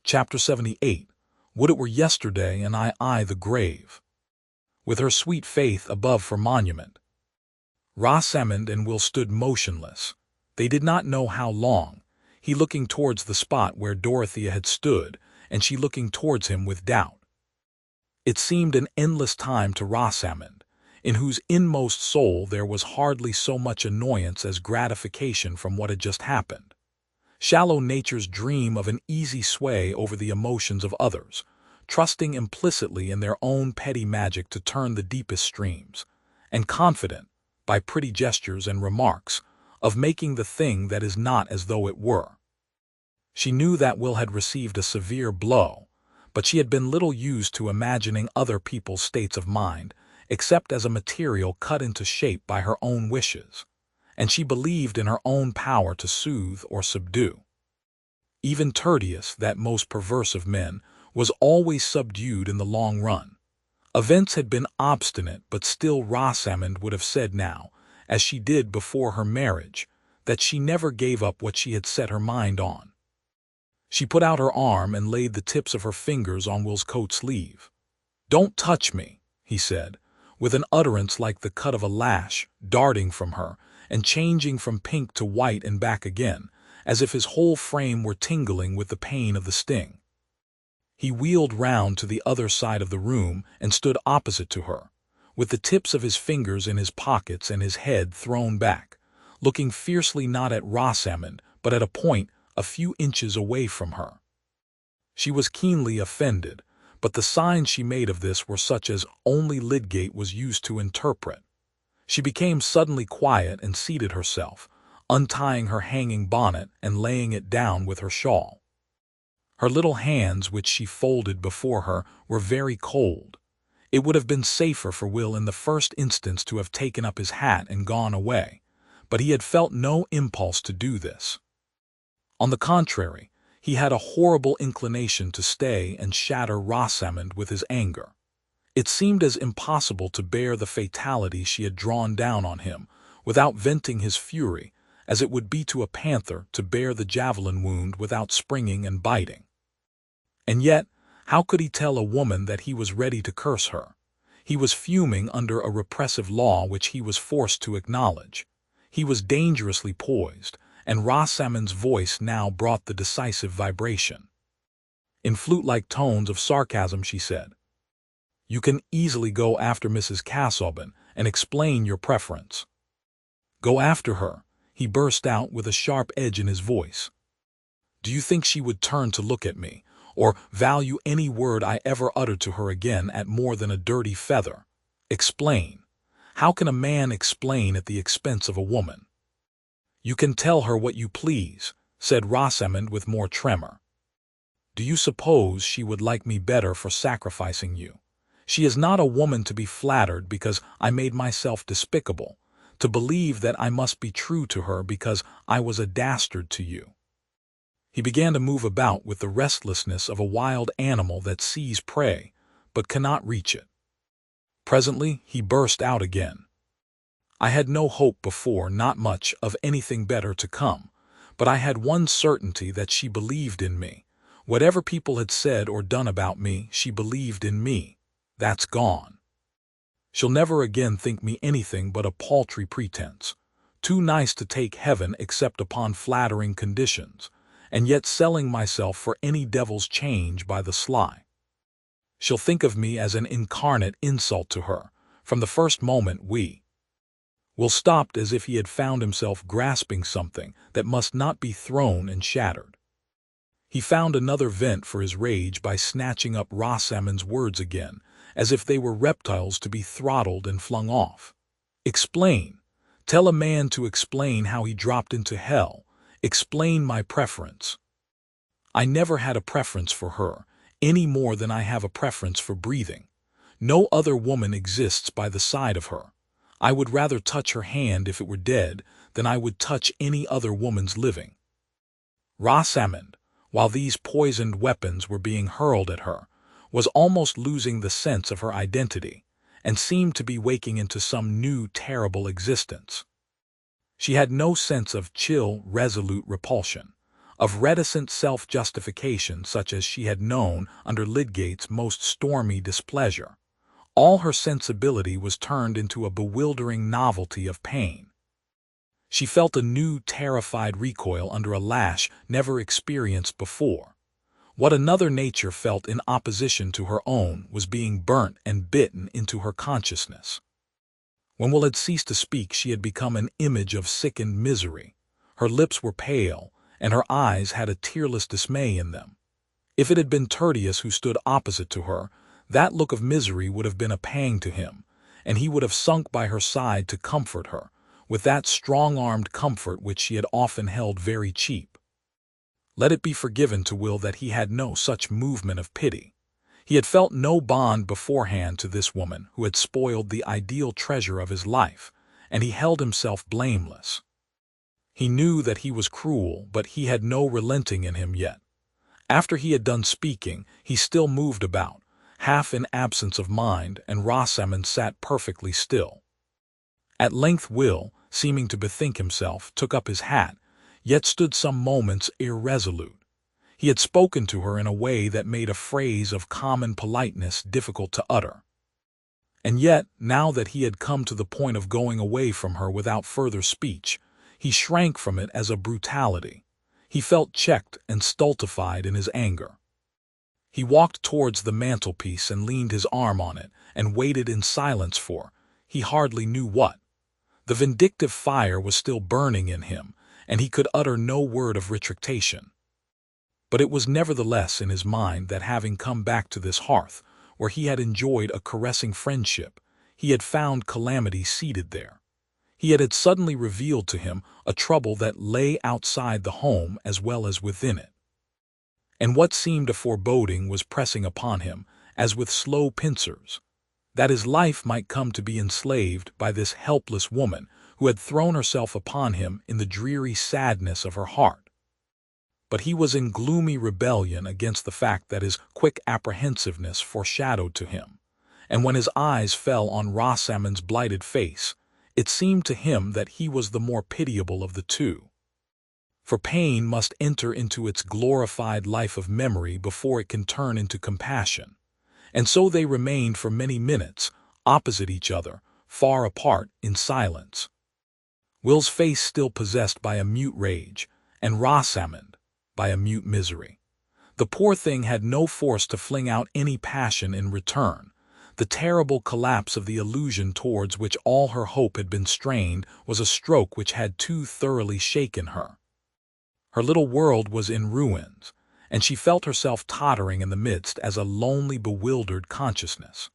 Chapter 78. Would it were yesterday and I the grave, with her sweet faith above for monument. Rosamond and Will stood motionless. They did not know how long, he looking towards the spot where Dorothea had stood, and she looking towards him with doubt. It seemed an endless time to Rosamond, in whose inmost soul there was hardly so much annoyance as gratification from what had just happened. Shallow natures dream of an easy sway over the emotions of others, trusting implicitly in their own petty magic to turn the deepest streams, and confident, by pretty gestures and remarks, of making the thing that is not as though it were. She knew that Will had received a severe blow, but she had been little used to imagining other people's states of mind, except as a material cut into shape by her own wishes, and she believed in her own power to soothe or subdue. Even Tertius, that most perverse of men, was always subdued in the long run. Events had been obstinate, but still Rosamond would have said now, as she did before her marriage, that she never gave up what she had set her mind on. She put out her arm and laid the tips of her fingers on Will's coat sleeve. "Don't touch me," he said, with an utterance like the cut of a lash, darting from her, and changing from pink to white and back again, as if his whole frame were tingling with the pain of the sting. He wheeled round to the other side of the room and stood opposite to her, with the tips of his fingers in his pockets and his head thrown back, looking fiercely not at Rosamond, but at a point a few inches away from her. She was keenly offended, but the signs she made of this were such as only Lydgate was used to interpret. She became suddenly quiet and seated herself, untying her hanging bonnet and laying it down with her shawl. Her little hands, which she folded before her, were very cold. It would have been safer for Will in the first instance to have taken up his hat and gone away, but he had felt no impulse to do this. On the contrary, he had a horrible inclination to stay and shatter Rosamond with his anger. It seemed as impossible to bear the fatality she had drawn down on him without venting his fury as it would be to a panther to bear the javelin wound without springing and biting. And yet, how could he tell a woman that he was ready to curse her? He was fuming under a repressive law which he was forced to acknowledge. He was dangerously poised, and Rosamond's voice now brought the decisive vibration. In flute-like tones of sarcasm she said, "You can easily go after Mrs. Casaubon and explain your preference." "Go after her," he burst out with a sharp edge in his voice. "Do you think she would turn to look at me, or value any word I ever uttered to her again at more than a dirty feather? Explain. How can a man explain at the expense of a woman?" "You can tell her what you please," said Rosamond with more tremor. "Do you suppose she would like me better for sacrificing you? She is not a woman to be flattered because I made myself despicable, to believe that I must be true to her because I was a dastard to you." He began to move about with the restlessness of a wild animal that sees prey, but cannot reach it. Presently he burst out again. "I had no hope before, not much, of anything better to come, but I had one certainty that she believed in me. Whatever people had said or done about me, she believed in me. That's gone. She'll never again think me anything but a paltry pretense, too nice to take heaven except upon flattering conditions, and yet selling myself for any devil's change by the sly. She'll think of me as an incarnate insult to her, from the first moment Will stopped as if he had found himself grasping something that must not be thrown and shattered. He found another vent for his rage by snatching up Rosamond's words again, as if they were reptiles to be throttled and flung off. "Explain. Tell a man to explain how he dropped into hell. Explain my preference." "I never had a preference for her, any more than I have a preference for breathing. No other woman exists by the side of her. I would rather touch her hand if it were dead than I would touch any other woman's living." Rosamond, while these poisoned weapons were being hurled at her, was almost losing the sense of her identity, and seemed to be waking into some new terrible existence. She had no sense of chill, resolute repulsion, of reticent self-justification such as she had known under Lydgate's most stormy displeasure. All her sensibility was turned into a bewildering novelty of pain. She felt a new terrified recoil under a lash never experienced before. What another nature felt in opposition to her own was being burnt and bitten into her consciousness. When Will had ceased to speak, she had become an image of sickened misery. Her lips were pale, and her eyes had a tearless dismay in them. If it had been Tertius who stood opposite to her, that look of misery would have been a pang to him, and he would have sunk by her side to comfort her, with that strong-armed comfort which she had often held very cheap. Let it be forgiven to Will that he had no such movement of pity. He had felt no bond beforehand to this woman who had spoiled the ideal treasure of his life, and he held himself blameless. He knew that he was cruel, but he had no relenting in him yet. After he had done speaking, he still moved about, half in absence of mind, and Rosamond sat perfectly still. At length Will, seeming to bethink himself, took up his hat, yet stood some moments irresolute. He had spoken to her in a way that made a phrase of common politeness difficult to utter. And yet, now that he had come to the point of going away from her without further speech, he shrank from it as a brutality. He felt checked and stultified in his anger. He walked towards the mantelpiece and leaned his arm on it, and waited in silence for, he hardly knew what. The vindictive fire was still burning in him, and he could utter no word of retractation. But it was nevertheless in his mind that having come back to this hearth, where he had enjoyed a caressing friendship, he had found calamity seated there. He had suddenly revealed to him a trouble that lay outside the home as well as within it. And what seemed a foreboding was pressing upon him, as with slow pincers, that his life might come to be enslaved by this helpless woman who had thrown herself upon him in the dreary sadness of her heart. But he was in gloomy rebellion against the fact that his quick apprehensiveness foreshadowed to him, and when his eyes fell on Rosamond's blighted face, it seemed to him that he was the more pitiable of the two. For pain must enter into its glorified life of memory before it can turn into compassion, and so they remained for many minutes, opposite each other, far apart, in silence. Will's face still possessed by a mute rage, and Rosamond by a mute misery. The poor thing had no force to fling out any passion in return. The terrible collapse of the illusion towards which all her hope had been strained was a stroke which had too thoroughly shaken her. Her little world was in ruins, and she felt herself tottering in the midst as a lonely, bewildered consciousness.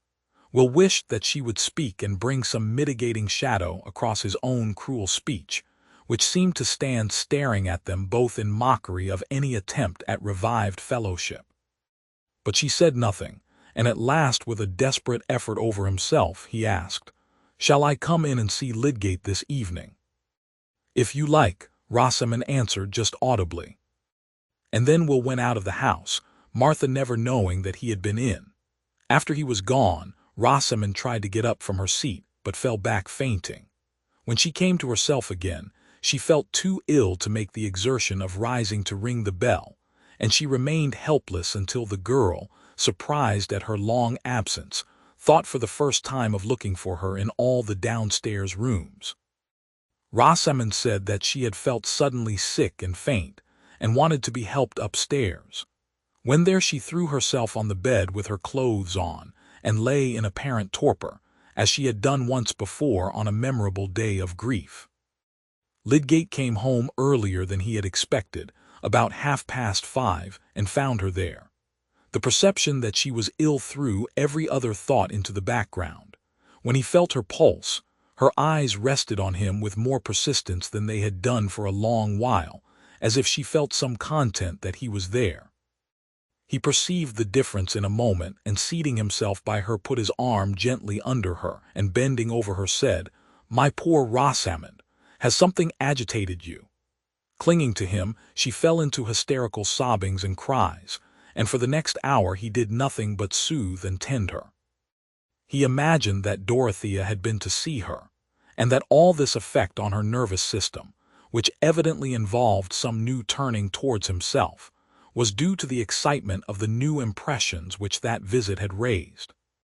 Will wished that she would speak and bring some mitigating shadow across his own cruel speech, which seemed to stand staring at them both in mockery of any attempt at revived fellowship. But she said nothing, and at last, with a desperate effort over himself, he asked, "Shall I come in and see Lydgate this evening?" "If you like," Rosamond answered just audibly. And then Will went out of the house, Martha never knowing that he had been in. After he was gone, Rosamond tried to get up from her seat, but fell back fainting. When she came to herself again, she felt too ill to make the exertion of rising to ring the bell, and she remained helpless until the girl, surprised at her long absence, thought for the first time of looking for her in all the downstairs rooms. Rosamond said that she had felt suddenly sick and faint, and wanted to be helped upstairs. When there she threw herself on the bed with her clothes on, and lay in apparent torpor, as she had done once before on a memorable day of grief. Lydgate came home earlier than he had expected, about 5:30, and found her there. The perception that she was ill threw every other thought into the background. When he felt her pulse, her eyes rested on him with more persistence than they had done for a long while, as if she felt some content that he was there. He perceived the difference in a moment, and seating himself by her put his arm gently under her, and bending over her said, "My poor Rosamond, has something agitated you?" Clinging to him, she fell into hysterical sobbings and cries, and for the next hour he did nothing but soothe and tend her. He imagined that Dorothea had been to see her, and that all this effect on her nervous system, which evidently involved some new turning towards himself, was due to the excitement of the new impressions which that visit had raised.